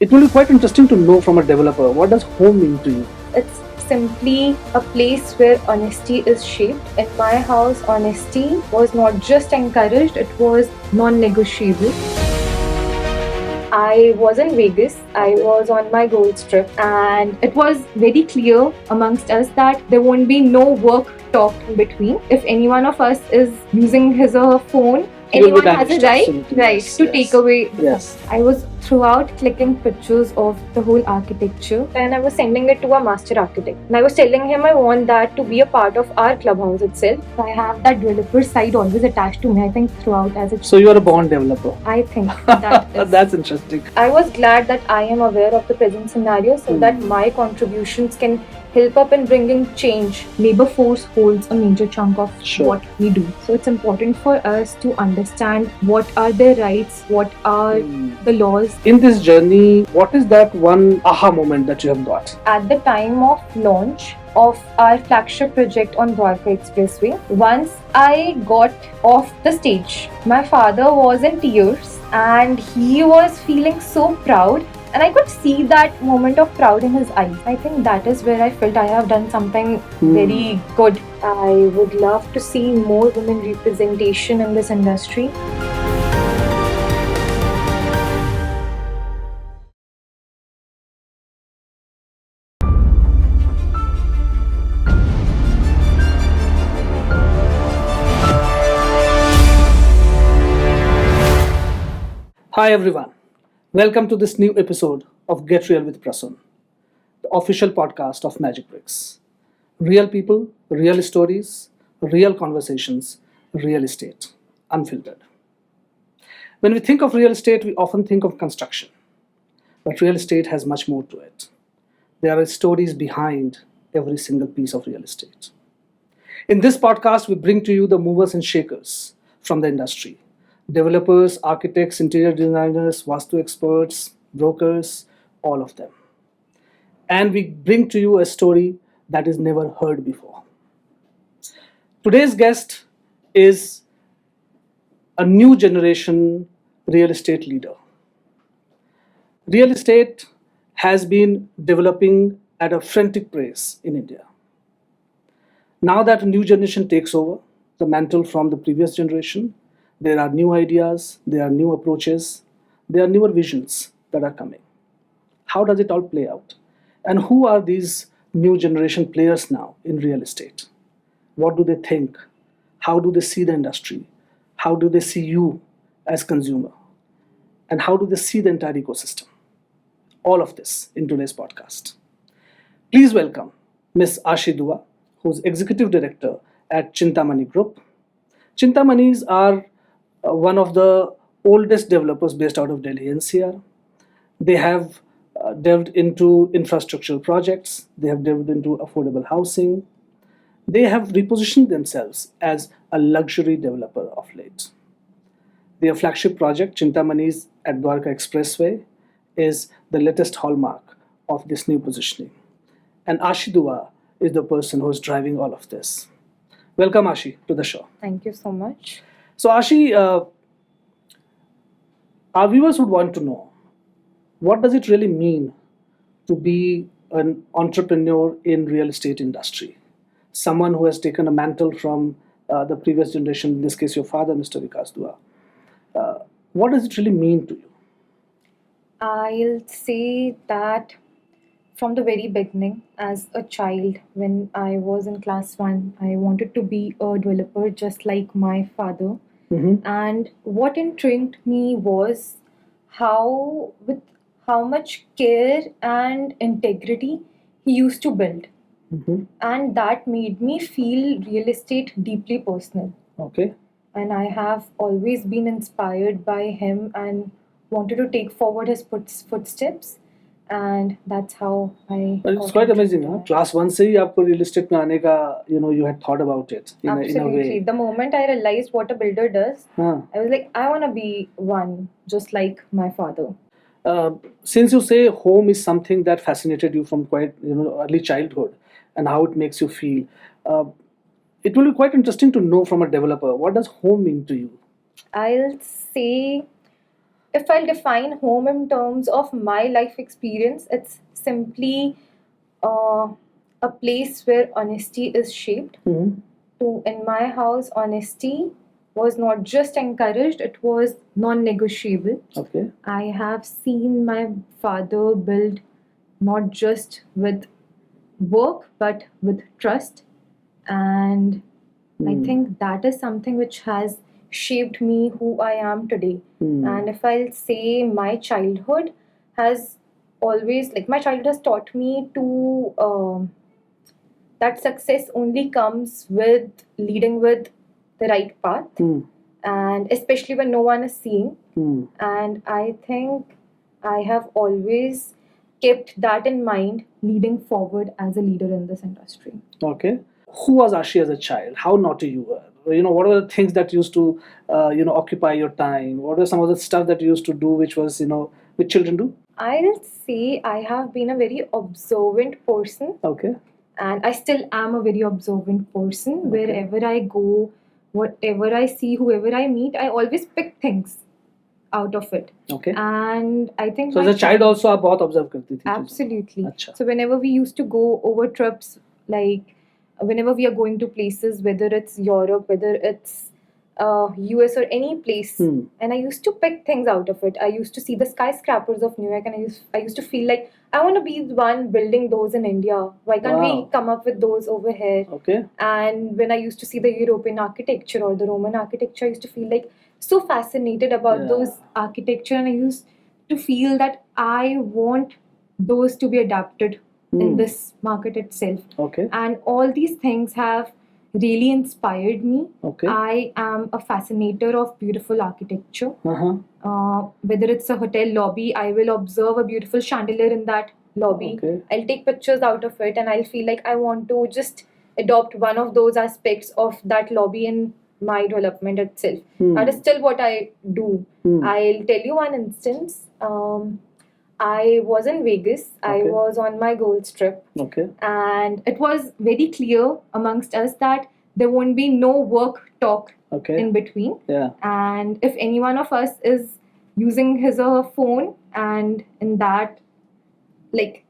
It will be quite interesting to know from a developer, what does home mean to you? It's simply a place where honesty is shaped. In my house, honesty was not just encouraged, it was non negotiable. I was in Vegas. I was on my gold trip, and it was very clear amongst us that there won't be no work talk in between. If any one of us is using his or her phone, anyone has a right to take away the phone. I was throughout clicking pictures of the whole architecture, and I was sending it to a master architect. And I was telling him I want that to be a part of our clubhouse itself. So I have that developer side always attached to me, I think, throughout as it. So you are a born developer. I think that is. That's interesting. I was glad that I am aware of the present scenario so that my contributions can help up in bringing change. Labor force holds a major chunk of what we do. So it's important for us to understand what are their rights, what are the laws. In this journey, what is that one aha moment that you have got? At the time of launch of our flagship project on Dwarka Expressway, once I got off the stage, my father was in tears and he was feeling so proud. And I could see that moment of pride in his eyes. I think that is where I felt I have done something very good. I would love to see more women representation in this industry. Hi everyone. Welcome to this new episode of Get Real with Prasun, the official podcast of Magicbricks. Real people, real stories, real conversations, real estate, unfiltered. When we think of real estate, we often think of construction. But real estate has much more to it. There are stories behind every single piece of real estate. In this podcast, we bring to you the movers and shakers from the industry. Developers, architects, interior designers, vastu experts, brokers, all of them. And we bring to you a story that is never heard before. Today's guest is a new generation real estate leader. Real estate has been developing at a frantic pace in India. Now that a new generation takes over the mantle from the previous generation, there are new ideas, there are new approaches, there are newer visions that are coming. How does it all play out? And who are these new generation players now in real estate? What do they think? How do they see the industry? How do they see you as consumer? And how do they see the entire ecosystem? All of this in today's podcast. Please welcome Ms. Aashi Dua, who's Executive Director at Chintamanis Group. Chintamanis are one of the oldest developers based out of Delhi NCR. They have delved into infrastructural projects, they have delved into affordable housing, they have repositioned themselves as a luxury developer of late. Their flagship project, Chintamanis at Dwarka Expressway, is the latest hallmark of this new positioning. And Aashi Dua is the person who is driving all of this. Welcome, Aashi, to the show. Thank you so much. So, Aashi, our viewers would want to know, what does it really mean to be an entrepreneur in real estate industry? Someone who has taken a mantle from the previous generation, in this case your father, Mr. Vikas Dua. What does it really mean to you? I'll say that from the very beginning, as a child, when I was in class 1, I wanted to be a developer just like my father. And what intrigued me was with how much care and integrity he used to build. And that made me feel real estate deeply personal. Okay. And I have always been inspired by him and wanted to take forward his footsteps. And that's how I. But it's quite amazing, huh? Class 1 से ही आपको real estate में आने का, you had thought about it in a way. Absolutely. The moment I realized what a builder does, I was like, I want to be one just like my father. Since you say home is something that fascinated you from quite early childhood and how it makes you feel, it will be quite interesting to know from a developer, what does home mean to you? I'll say if I'll define home in terms of my life experience, it's simply uh, a place where honesty is shaped. Mm-hmm. So in my house, honesty was not just encouraged, it was non negotiable. Okay. I have seen my father build not just with work but with trust, and I think that is something which has shaped me who I am today. And if I'll say my childhood has always, like, my childhood has taught me to that success only comes with leading with the right path, and especially when no one is seeing. And I think I have always kept that in mind leading forward as a leader in this industry. Okay. Who was Ashi as a child? How naughty you were? What were the things that used to, occupy your time? What were some of the stuff that you used to do, which was, which children do? I'll say I have been a very observant person, Okay. and I still am a very observant person. Wherever I go, whatever I see, whoever I meet, I always pick things out of it. Okay. And I think So my as a child also आप बहुत observe करती थी चीज़ों को? absolutely. अच्छा. So whenever we used to go over trips, like whenever we are going to places, whether it's Europe, whether it's US or any place, and I used to pick things out of it. I used to see the skyscrapers of New York, and I used to feel like I want to be the one building those in India. Why can't we Wow. come up with those over here? Okay. And when I used to see the European architecture or the Roman architecture, I used to feel like so fascinated about Yeah. those architecture, and I used to feel that I want those to be adapted in this market itself. Okay. And all these things have really inspired me. Okay. I am a fascinator of beautiful architecture. Uh-huh. Whether it's a hotel lobby, I will observe a beautiful chandelier in that lobby. Okay. I'll take pictures out of it, and I'll feel like I want to just adopt one of those aspects of that lobby in my development itself. That is still what I do. I'll tell you one instance. I was in Vegas. I Okay. was on my goals trip, Okay. and it was very clear amongst us that there won't be no work talk Okay. in between. Yeah. And if any one of us is using his or her phone, and in that, like,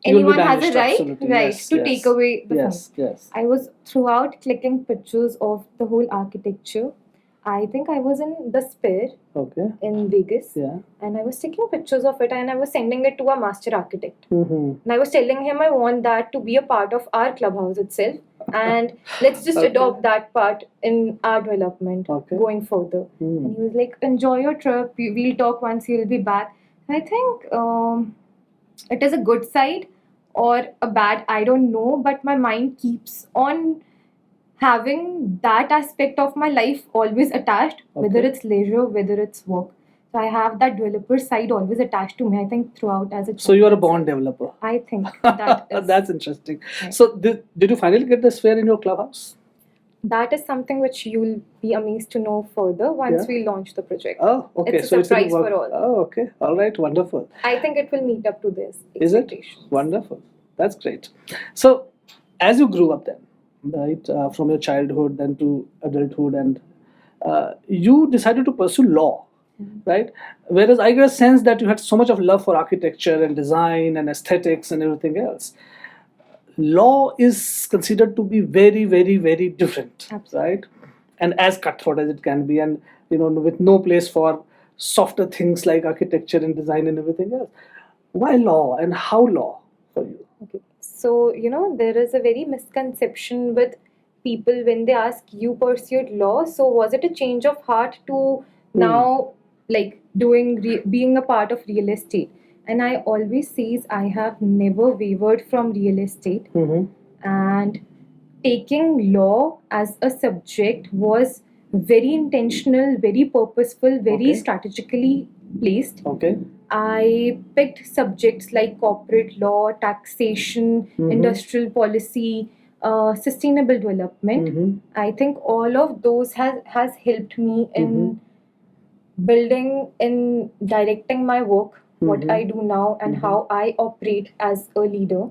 You'll be anyone has banished, a right absolutely. right Yes, to yes. take away the Yes. phone. Yes. I was throughout clicking pictures of the whole architecture. I think I was in the Sphere Okay. in Vegas, Yeah. and I was taking pictures of it, and I was sending it to a master architect. Mm-hmm. And I was telling him I want that to be a part of our clubhouse itself, and let's just Okay. adopt that part in our development Okay. going further. And he was like, enjoy your trip, we'll talk once you'll be back. And I think it is a good side or a bad, I don't know, but my mind keeps on having that aspect of my life always attached, whether Okay. it's leisure, whether it's work. So I have that developer side always attached to me, I think, throughout as a child. So you are a born developer. I think that is That's interesting. Right. So did you finally get the sphere in your clubhouse? that is something which you'll be amazed to know further once Yeah. we launch the project. Oh, okay. It's a So it's in surprise work. for all. Oh, okay. All right. Wonderful. I think it will meet up to this Is it? expectations. Wonderful. That's great. So, as you grew up then, right, from your childhood then to adulthood, and you decided to pursue law, right? Whereas I get a sense that you had so much of love for architecture and design and aesthetics and everything else. Law is considered to be very, very, very different, Absolutely. right? And as cutthroat as it can be, and with no place for softer things like architecture and design and everything else. Why law, and how law for you? Okay. So, there is a very misconception with people when they ask, you pursued law. So, was it a change of heart to now, like, being a part of real estate? And I always says I have never wavered from real estate. And taking law as a subject was very intentional, very purposeful, very Okay. strategically placed. Okay. I picked subjects like corporate law, taxation, industrial policy, sustainable development. I think all of those has helped me in building, in directing my work what I do now and how I operate as a leader,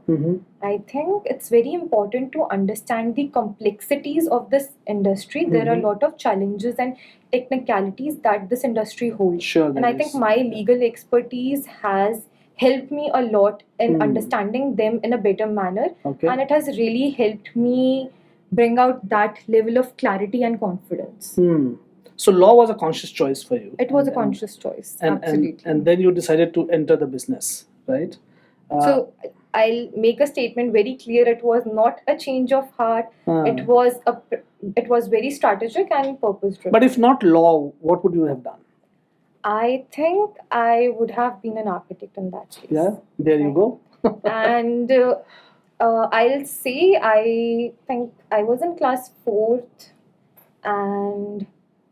I think it's very important to understand the complexities of this industry. There are a lot of challenges and technicalities that this industry holds. Sure, And there I think is. my legal expertise has helped me a lot in understanding them in a better manner. Okay. And it has really helped me bring out that level of clarity and confidence. So law was a conscious choice for you. It was a conscious choice, absolutely. And then you decided to enter the business, right? So I'll make a statement very clear. It was not a change of heart. It was very strategic and purpose driven. But if not law, what would you have done? I think I would have been an architect in that case. Yeah, there you go. And I'll say I think I was in class 4th, and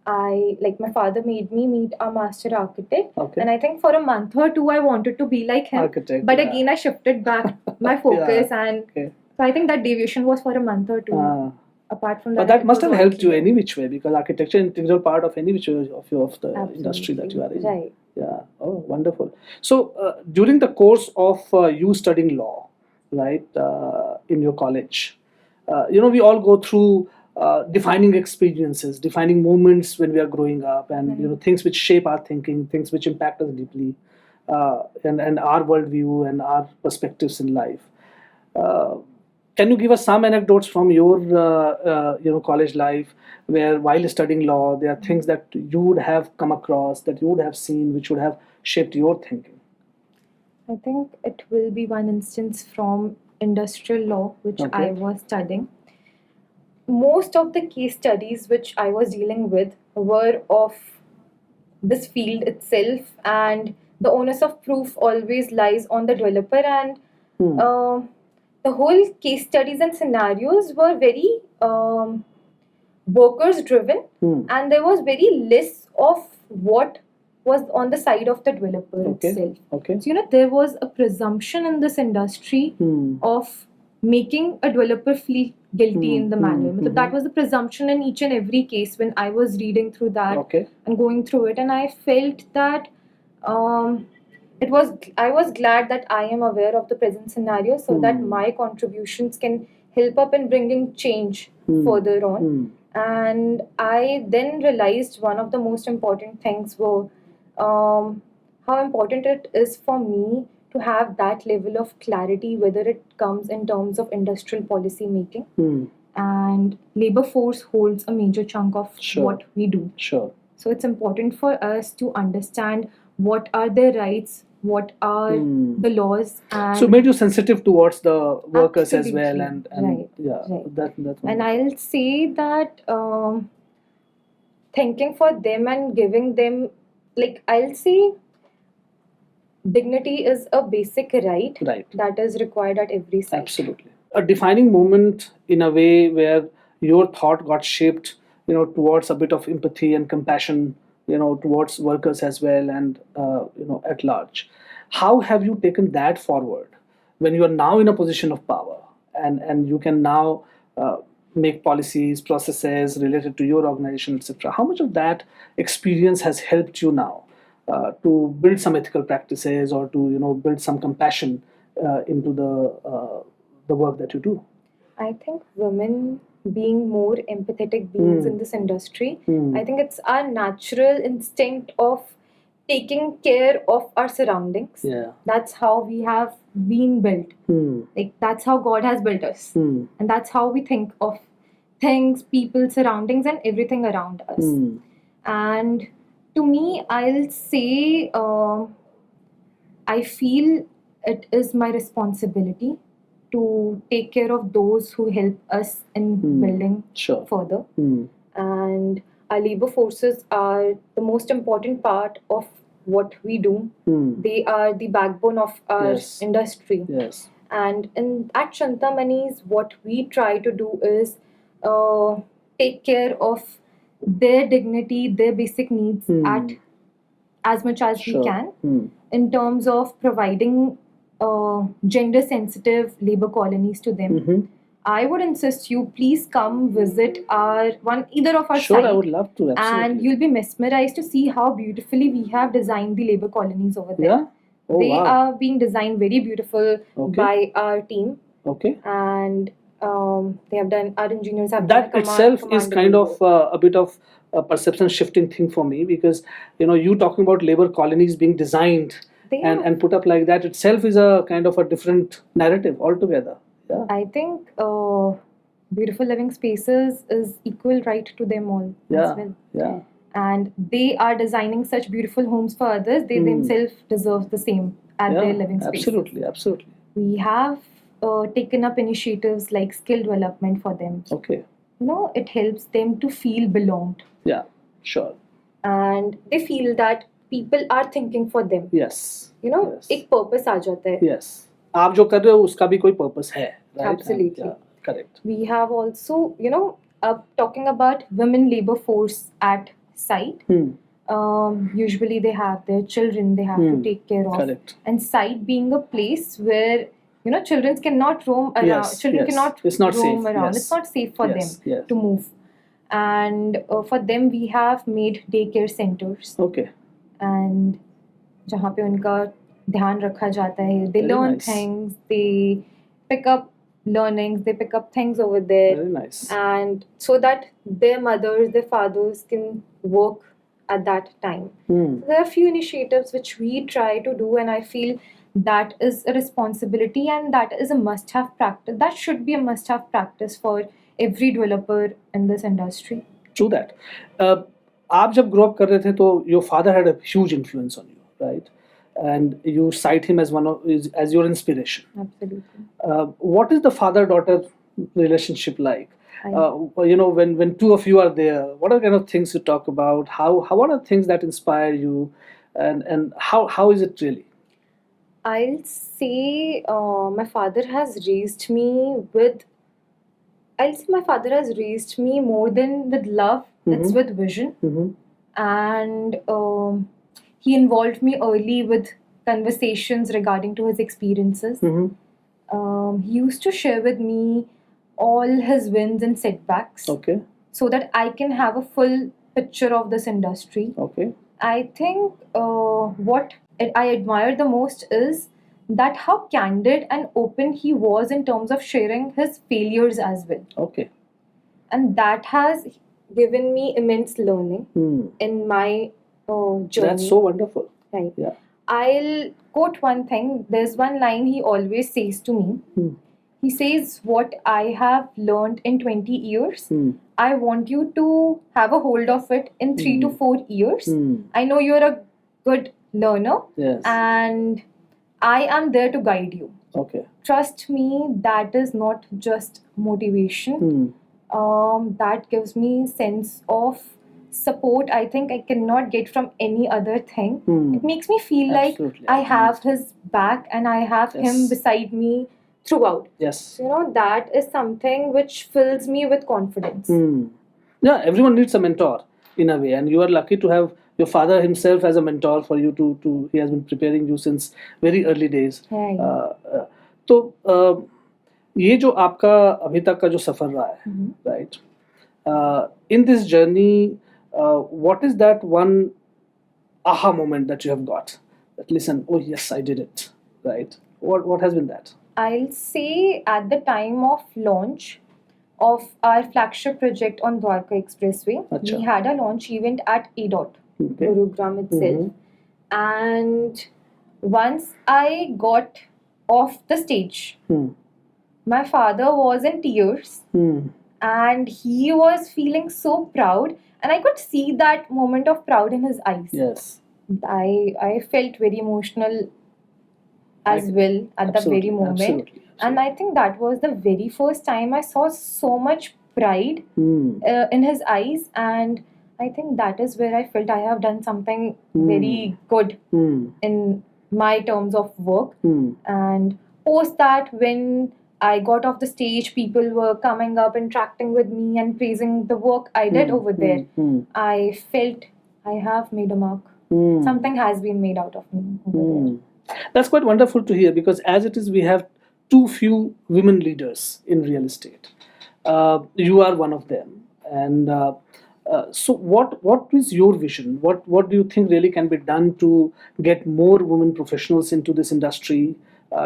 my father made me meet a master architect. Okay. And I think for a month or two I wanted to be like him. Architect, But yeah. again I shifted back my focus, and Okay. so I think that deviation was for a month or two. Apart from that, But that it must was have all helped you clear. any which way, because architecture is an integral part of any which way of the Absolutely. industry that you are in. Right. Yeah. Oh, wonderful. So during the course of you studying law, right, in your college, we all go through defining experiences, defining moments when we are growing up, and things which shape our thinking, things which impact us deeply, and our worldview and our perspectives in life. Can you give us some anecdotes from your college life, where while studying law there are things that you would have come across, that you would have seen, which would have shaped your thinking? I think it will be one instance from industrial law, which Okay. I was studying. Most of the case studies which I was dealing with were of this field itself, and the onus of proof always lies on the developer, and the whole case studies and scenarios were very workers driven, and there was very less of what was on the side of the developer itself. Okay. So there was a presumption in this industry of making a developer feel guilty in the manner. So that was the presumption in each and every case when I was reading through that Okay. and going through it, and I felt that I was glad that I am aware of the present scenario, so that my contributions can help up in bringing change further on. And I then realized one of the most important things were how important it is for me to have that level of clarity, whether it comes in terms of industrial policy making. And labor force holds a major chunk of Sure. what we do. Sure. So it's important for us to understand what are their rights, what are the laws, and So it made you sensitive towards the workers as well, Absolutely. and Right. yeah, Right. that's And wonderful. I'll say that thinking for them and giving them, I'll say dignity is a basic right Right. that is required at every site. Absolutely. A defining moment in a way where your thought got shaped, towards a bit of empathy and compassion, towards workers as well, and at large. How have you taken that forward when you are now in a position of power, and you can now make policies, processes related to your organization, etc.? How much of that experience has helped you now to build some ethical practices, or to build some compassion into the work that you do? I think women being more empathetic beings in this industry, I think it's our natural instinct of taking care of our surroundings. Yeah. That's how we have been built. That's how God has built us. And that's how we think of things, people, surroundings, and everything around us. And to me, I'll say I feel it is my responsibility to take care of those who help us in building Sure. further. And our labor forces are the most important part of what we do. They are the backbone of our Yes. industry. Yes. And at Chintamanis, what we try to do is take care of their dignity, their basic needs at as much as we Sure. can, in terms of providing gender sensitive labor colonies to them. I would insist you please come visit either of our Sure, site, I would love to. Absolutely. and you'll be mesmerized to see how beautifully we have designed the labor colonies over there. Yeah. Oh, They wow. are being designed very beautiful Okay. by our team, Okay. and they have done. Our engineers have That done itself is kind commendable of work. a bit of a perception shifting thing for me, because you talking about labor colonies being designed They and, have. and put up like that itself is a kind of a different narrative altogether. Yeah. I think beautiful living spaces is equal right to them all Yeah. as well. Yeah. And they are designing such beautiful homes for others. They themselves deserve the same at their Yeah. living spaces. Absolutely. Absolutely. We have taken up initiatives like skill development for them. Okay. It helps them to feel belonged, Yeah. Sure. and they feel that people are thinking for them. Yes. Yes. एक purpose आ जाता है. Yes. आप जो कर रहे हो उसका भी कोई पर्पस है, right? Absolutely. Yeah, correct. We have also, talking about women labor force at site. Usually they have their children they have to take care of. Correct. And site being a place where children cannot roam around. Yes, Children yes. cannot It's not roam safe, around. yes. It's not safe for Yes, them yes. to move. And for them we have made daycare centers, Okay. and जहाँ पे उनका ध्यान रखा जाता है. They Very learn nice. things, they pick up learnings, they pick up things over there. Very nice. And so that their mothers, their fathers can work at that time. There are a few initiatives which we try to do, and I feel that is a responsibility and that is a must-have practice. That should be a must-have practice for every developer in this industry. True that. आप जब grow up कर रहे थे तो your father had a huge influence on you, right? And you cite him as as your inspiration. Absolutely. What is the father-daughter relationship like? When two of you are there, what are the kind of things you talk about? What are the things that inspire you, and how is it really? I'll say my father has raised me with. I'll say my father has raised me more than with love. It's with vision. And he involved me early with conversations regarding to his experiences. He used to share with me all his wins and setbacks, Okay. so that I can have a full picture of this industry. Okay. I think what I admire the most is that how candid and open he was in terms of sharing his failures as well. Okay. And that has given me immense learning in my journey. That's so wonderful. Right. Yeah. I'll quote one thing. There's one line he always says to me. He says, what I have learned in 20 years, I want you to have a hold of it in 3 to 4 years. I know you're a good learner. Yes. And I am there to guide you. Okay. Trust me, that is not just motivation. That gives me sense of support I think I cannot get from any other thing. It makes me feel Absolutely. like I have his back and I have Yes. him beside me throughout. Yes. So, that is something which fills me with confidence. Yeah, everyone needs a mentor in a way, and you are lucky to have your father himself as a mentor for you to he has been preparing you since very early days. Right. तो ये जो आपका अभी तक का जो सफर रहा है, right? In this journey, what is that one aha moment that you have got? That listen, oh yes, I did it, right? What has been that? I'll say at the time of launch of our flagship project on Dwarka Expressway, Acha. we had a launch event at ADOT, Okay. Gurugram itself. And once I got off the stage, my father was in tears and he was feeling so proud, and I could see that moment of pride in his eyes. Yes. I felt very emotional as well at the very moment. Absolutely. And I think that was the very first time I saw so much pride in his eyes, and I think that is where I felt I have done something very good in my terms of work. And post that, when I got off the stage, people were coming up, interacting with me and praising the work I did over there. I felt I have made a mark. Something has been made out of me over there. That's quite wonderful to hear, because as it is, we have too few women leaders in real estate. You are one of them, and So what is your vision? What do you think really can be done to get more women professionals into this industry,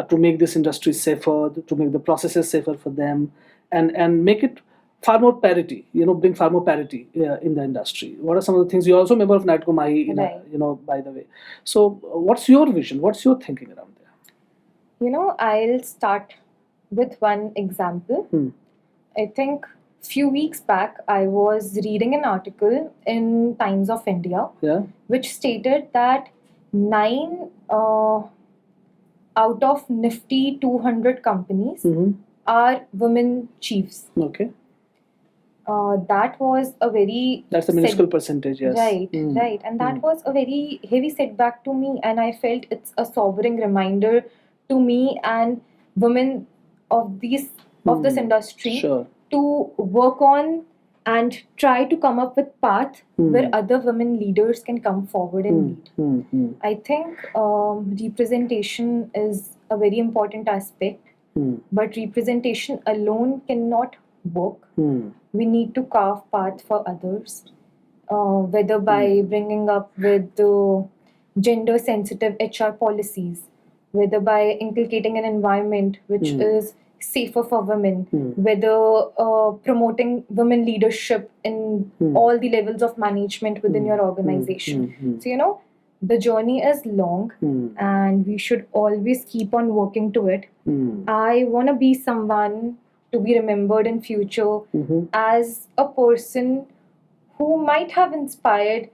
to make this industry safer, to make the processes safer for them, and make it far more parity, bring far more parity in the industry? What are some of the things? You're also a member of Natco Mahi, Right. by the way. So what's your vision? What's your thinking around there? I'll start with one example. I think few weeks back I was reading an article in Times of India, Yeah. which stated that 9 out of Nifty 200 companies Mm-hmm. are women chiefs. Okay. That was a very That's a minuscule percentage, yes. Right, right. And that was a very heavy setback to me, and I felt it's a sobering reminder to me and women of this industry Sure. to work on and try to come up with path where other women leaders can come forward and lead. I think representation is a very important aspect, but representation alone cannot work. We need to carve path for others, whether by bringing up with the gender sensitive HR policies, whether by inculcating an environment which is safer for women, whether promoting women leadership in all the levels of management within your organization. So, the journey is long and we should always keep on working to it. I want to be someone to be remembered in future as a person who might have inspired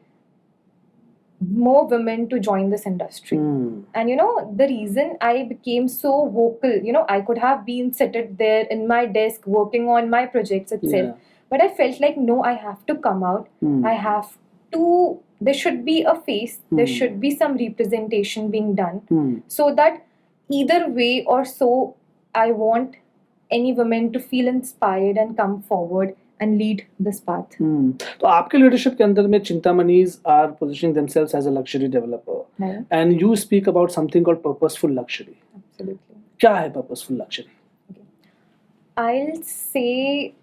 more women to join this industry. And the reason I became so vocal, I could have been seated there in my desk working on my projects itself, but I felt like no, I have to come out. I have to, there should be a face, there should be some representation being done, so that either way or so, I want any women to feel inspired and come forward and lead this path. तो आपके leadership के अंदर में Chintamanis are positioning themselves as a luxury developer, Right. and you speak about something called purposeful luxury. Absolutely. क्या है purposeful luxury? I'll say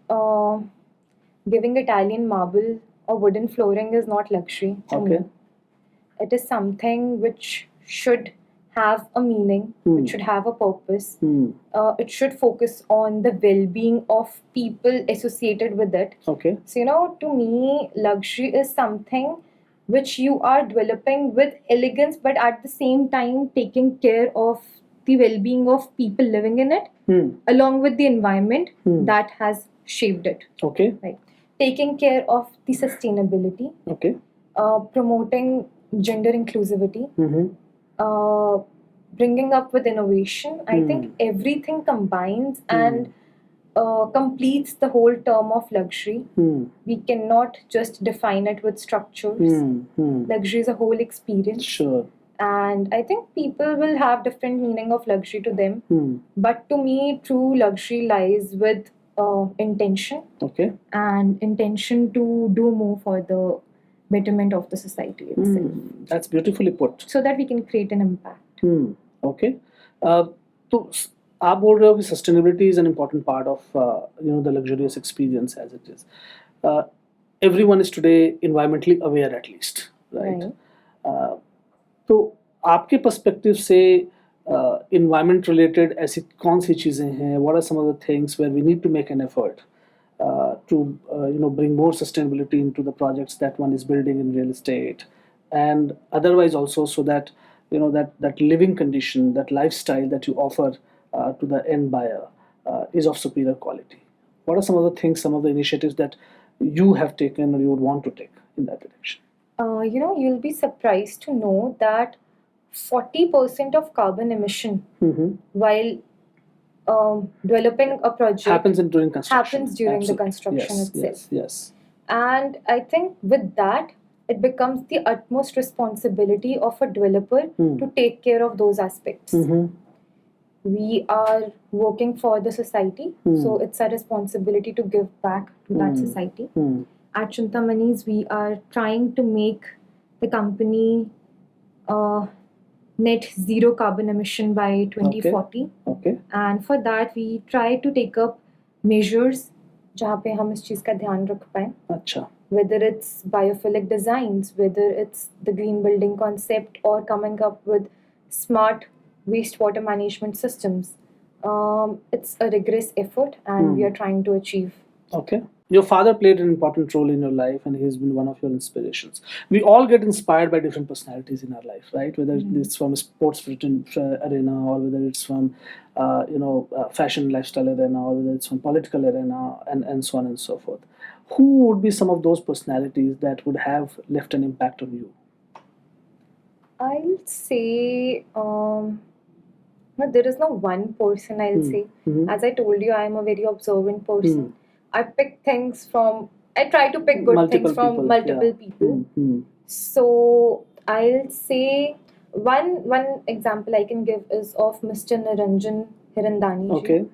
giving Italian marble or wooden flooring is not luxury to me. It is something which should have a meaning, it should have a purpose. It should focus on the well-being of people associated with it. Okay. So, to me, luxury is something which you are developing with elegance, but at the same time taking care of the well-being of people living in it, along with the environment that has shaped it. Okay. Right. Taking care of the sustainability. Okay. Promoting gender inclusivity. Bringing up with innovation. I think everything combines and completes the whole term of luxury. We cannot just define it with structures. Luxury is a whole experience. Sure. And I think people will have different meaning of luxury to them. But to me, true luxury lies with intention. Okay. And intention to do more for the betterment of the society itself. That's beautifully put. So that we can create an impact. Okay. तो आप बोल रहे हो कि sustainability is an important part of the luxurious experience as it is. Everyone is today environmentally aware at least, right? तो आपके perspective से environment related ऐसी कौन सी चीज़ें हैं? What are some of the things where we need to make an effort to bring more sustainability into the projects that one is building in real estate, and otherwise also, so that that living condition, that lifestyle that you offer to the end buyer is of superior quality? What are some of the things, some of the initiatives that you have taken or you would want to take in that direction? You'll be surprised to know that 40% of carbon emission while developing a project happens during construction. Happens during the construction itself. Yes. And I think with that, it becomes the utmost responsibility of a developer to take care of those aspects. We are working for the society, so it's our responsibility to give back to that society. At Chintamanis, we are trying to make the company net zero carbon emission by 2040. Okay. And for that, we try to take up measures जहाँ पे हम इस चीज़ का ध्यान रख पाएं. अच्छा. whether it's biophilic designs, whether it's the green building concept, or coming up with smart wastewater management systems. It's a rigorous effort, and we are trying to achieve. Okay. Your father played an important role in your life, and he has been one of your inspirations. We all get inspired by different personalities in our life, right? Whether it's from a sports arena, or whether it's from, fashion lifestyle arena, or whether it's from political arena, and so on and so forth. Who would be some of those personalities that would have left an impact on you? I'll say, no, there is no one person. I'll say, as I told you, I am a very observant person. I pick things from. I try to pick good Multiple things from people, multiple yeah. people. Mm. So I'll say one example I can give is of Mr. Niranjan Hirandani. Okay.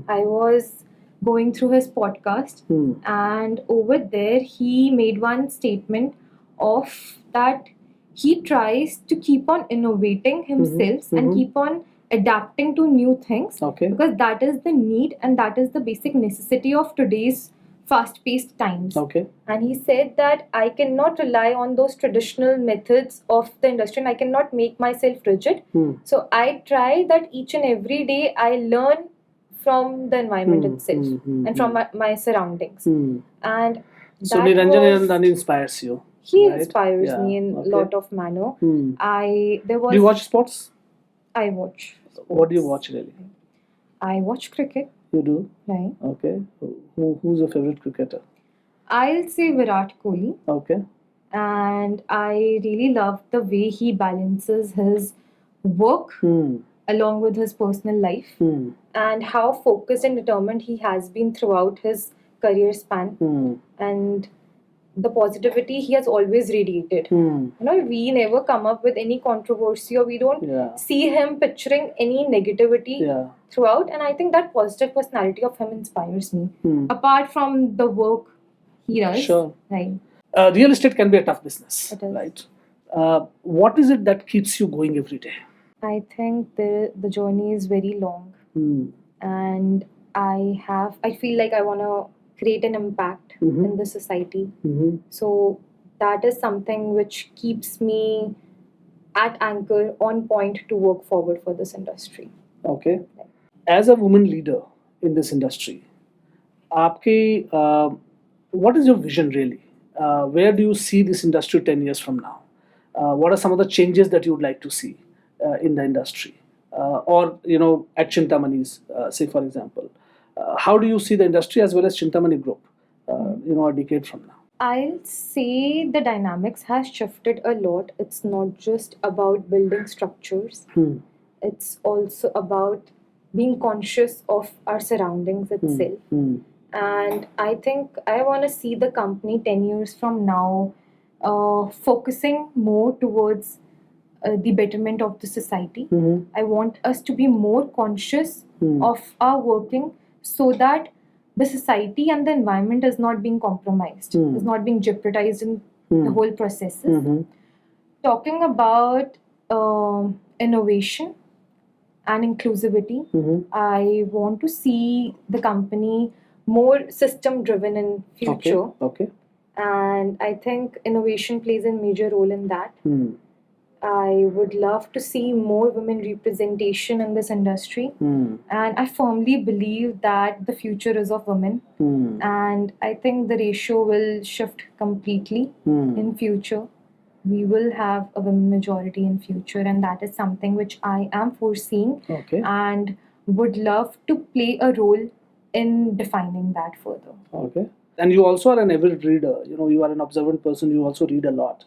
I was going through his podcast, and over there he made one statement of that he tries to keep on innovating himself and keep on adapting to new things, Okay. because that is the need and that is the basic necessity of today's fast-paced times. Okay. And he said that I cannot rely on those traditional methods of the industry and I cannot make myself rigid. So I try that each and every day I learn from the environment itself and from my surroundings. And So that Niranjan was- Hirandani inspires you. he right? inspires Yeah, me in okay. a lot of manner. There was Do you watch sports? I watch. What do you watch really? I watch cricket, You do? right? Okay. Who's your favorite cricketer? I'll say Virat Kohli. Okay. And I really love the way he balances his work along with his personal life, and how focused and determined he has been throughout his career span, and the positivity he has always radiated. We never come up with any controversy, or we don't Yeah. see him picturing any negativity Yeah. throughout, and I think that positive personality of him inspires me. Apart from the work he does, Sure. right? Real estate can be a tough business, It is. right? What is it that keeps you going every day? I think the journey is very long, and I feel like I want to create an impact in the society. So that is something which keeps me at anchor, on point to work forward for this industry. Okay. As a woman leader in this industry, what is your vision really? Where do you see this industry 10 years from now? What are some of the changes that you would like to see in the industry? Or, at Chintamanis, say for example. How do you see the industry as well as Chintamani Group, a decade from now? I'll say the dynamics has shifted a lot. It's not just about building structures. It's also about being conscious of our surroundings itself. And I think I want to see the company 10 years from now focusing more towards the betterment of the society. I want us to be more conscious of our working, so that the society and the environment is not being compromised, is not being jeopardized in the whole processes. Talking about innovation and inclusivity, I want to see the company more system driven in future. Okay. And I think innovation plays a major role in that. I would love to see more women representation in this industry. And I firmly believe that the future is of women. And I think the ratio will shift completely in future. We will have a women majority in future, and that is something which I am foreseeing. Okay. And would love to play a role in defining that further. Okay. And you also are an avid reader. You are an observant person. You also read a lot.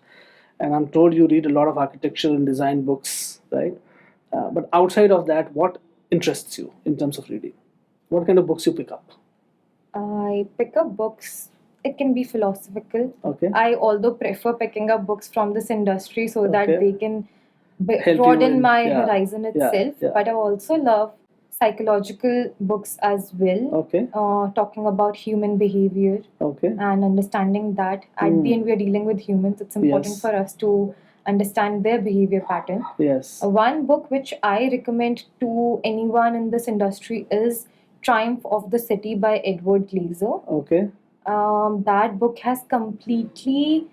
And I'm told you read a lot of architecture and design books, right? But outside of that, what interests you in terms of reading? What kind of books you pick up? I pick up books. It can be philosophical. Okay. I although prefer picking up books from this industry so that Okay. they can Help you broaden in- my yeah, horizon yeah, itself. yeah. But I also love psychological books as well. Okay. Talking about human behavior Okay. and understanding that at the end we are dealing with humans. It's important Yes. for us to understand their behavior pattern. Yes. One book which I recommend to anyone in this industry is Triumph of the City by Edward Glaser. Okay. That book has completely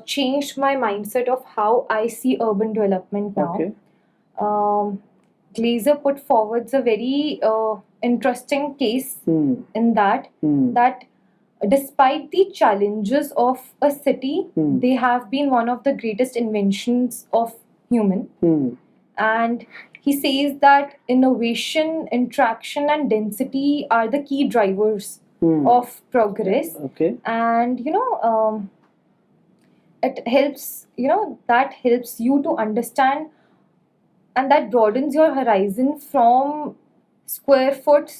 changed my mindset of how I see urban development now. Okay. Glazer put forwards a very interesting case Hmm. in that Hmm. that despite the challenges of a city, Hmm. they have been one of the greatest inventions of human. Hmm. And he says that innovation, interaction, and density are the key drivers Hmm. of progress. Okay. And it helps. That helps you to understand, and that broadens your horizon from square foot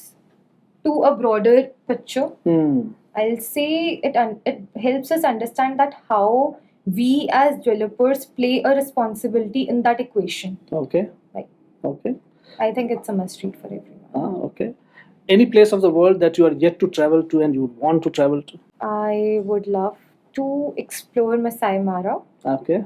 to a broader picture. Hmm. I'll say it helps us understand that how we as developers play a responsibility in that equation. Okay. Right. Okay. I think it's a must read for everyone. Okay. Any place of the world that you are yet to travel to and you would want to travel to? I would love to explore Masai Mara. Okay.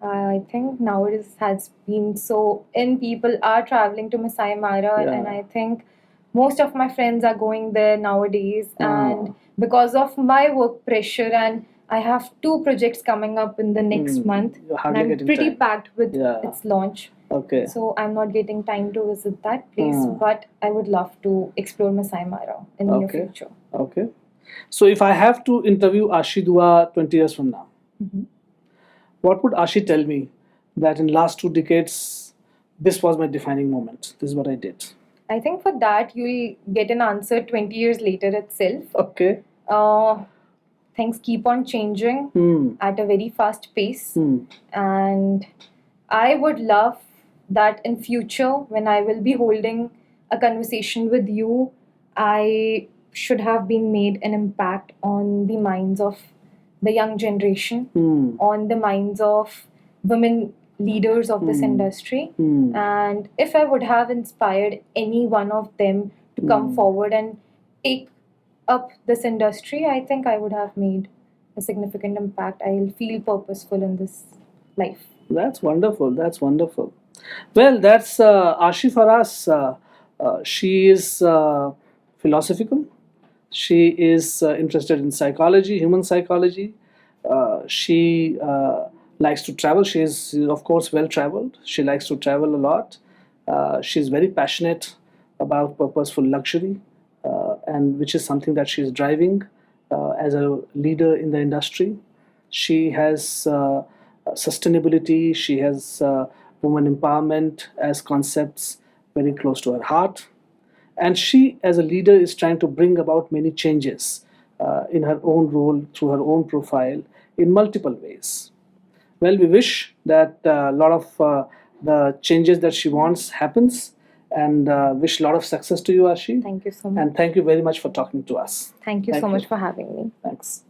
I think nowadays has been so in, people are traveling to Masai Mara, Yeah. and I think most of my friends are going there nowadays. Ah. And because of my work pressure, and I have 2 projects coming up in the next month, You're and hardly I'm getting pretty time. packed with Yeah. its launch. Okay. So I'm not getting time to visit that place, Ah. but I would love to explore Masai Mara in near Okay. future. Okay. So if I have to interview Aashi Dua 20 years from now, what would Aashi tell me that in last 2 decades, this was my defining moment? This is what I did. I think for that you'll get an answer 20 years later itself. Okay. Things keep on changing Hmm. at a very fast pace. Hmm. And I would love that in future, when I will be holding a conversation with you, I should have been made an impact on the minds of the young generation, Hmm. on the minds of women leaders of this industry. And if I would have inspired any one of them to come forward and take up this industry, I think I would have made a significant impact. I'll feel purposeful in this life. That's wonderful. That's wonderful. Well, that's Aashi for us. She is philosophical. She is interested in psychology, human psychology. She likes to travel. She is, of course, well traveled. She likes to travel a lot. She's very passionate about purposeful luxury, and which is something that she's driving as a leader in the industry. She has sustainability. She has women empowerment as concepts very close to her heart. And she, as a leader, is trying to bring about many changes in her own role, through her own profile, in multiple ways. Well, we wish that a lot of the changes that she wants happens, and wish a lot of success to you, Aashi. Thank you so much. And thank you very much for talking to us. Thank you Thank so you. much for having me. Thanks.